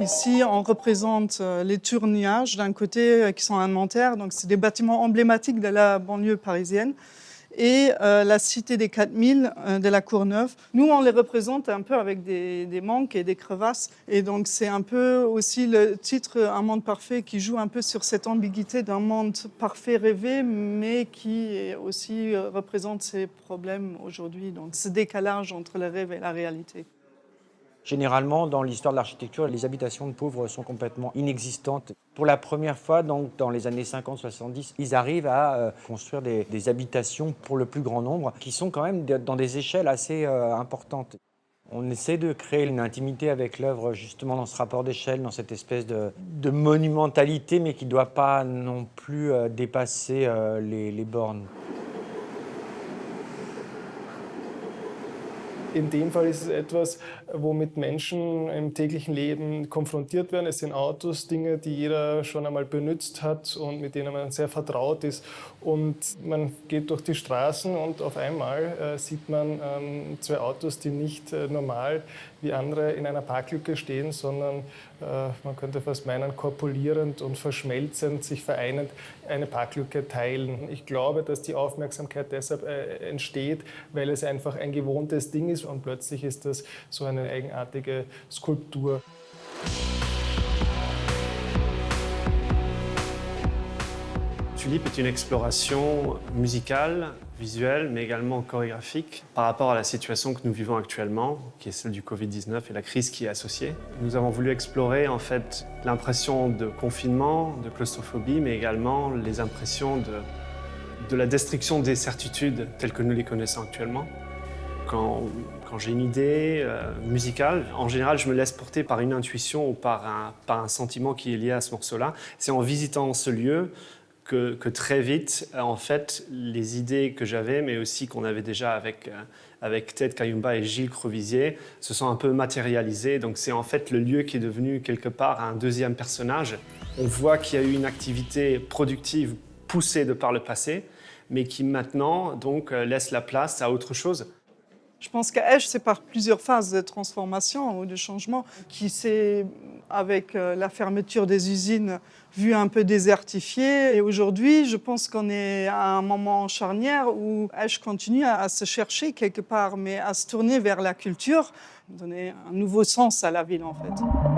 Ici, on représente les tourniages d'un côté qui sont inventaires, donc c'est des bâtiments emblématiques de la banlieue parisienne, et la cité des 4000 de la Courneuve. Nous, on les représente un peu avec des manques et des crevasses. Et donc, c'est un peu aussi le titre « Un monde parfait » qui joue un peu sur cette ambiguïté d'un monde parfait rêvé, mais qui aussi représente ses problèmes aujourd'hui. Donc, ce décalage entre le rêve et la réalité. Généralement, dans l'histoire de l'architecture, les habitations de pauvres sont complètement inexistantes. Pour la première fois, donc, dans les années 50-70, ils arrivent à construire des habitations pour le plus grand nombre, qui sont quand même dans des échelles assez importantes. On essaie de créer une intimité avec l'œuvre, justement dans ce rapport d'échelle, dans cette espèce de monumentalité, mais qui ne doit pas non plus dépasser les bornes. In dem Fall ist es etwas, womit Menschen im täglichen Leben konfrontiert werden. Es sind Autos, Dinge, die jeder schon einmal benutzt hat und mit denen man sehr vertraut ist. Und man geht durch die Straßen und auf einmal sieht man zwei Autos, die nicht normal wie andere in einer Parklücke stehen, sondern man könnte fast meinen, korpulierend und verschmelzend, sich vereinend eine Parklücke teilen. Ich glaube, dass die Aufmerksamkeit deshalb entsteht, weil es einfach ein gewohntes Ding ist und plötzlich ist das so eine eigenartige Skulptur. Tulip est une exploration musicale, visuelle, mais également chorégraphique par rapport à la situation que nous vivons actuellement, qui est celle du Covid-19 et la crise qui est associée. Nous avons voulu explorer en fait l'impression de confinement, de claustrophobie, mais également les impressions de la destruction des certitudes telles que nous les connaissons actuellement. Quand j'ai une idée musicale, en général, je me laisse porter par une intuition ou par un sentiment qui est lié à ce morceau-là. C'est en visitant ce lieu que très vite, en fait, les idées que j'avais, mais aussi qu'on avait déjà avec Ted Kayumba et Gilles Crevisier, se sont un peu matérialisées. Donc c'est en fait le lieu qui est devenu quelque part un deuxième personnage. On voit qu'il y a eu une activité productive poussée de par le passé, mais qui maintenant donc laisse la place à autre chose. Je pense qu'à Esch, c'est par plusieurs phases de transformation ou de changement qui s'est, avec la fermeture des usines, vu un peu désertifié. Et aujourd'hui, je pense qu'on est à un moment charnière où Esch continue à se chercher quelque part, mais à se tourner vers la culture, donner un nouveau sens à la ville en fait.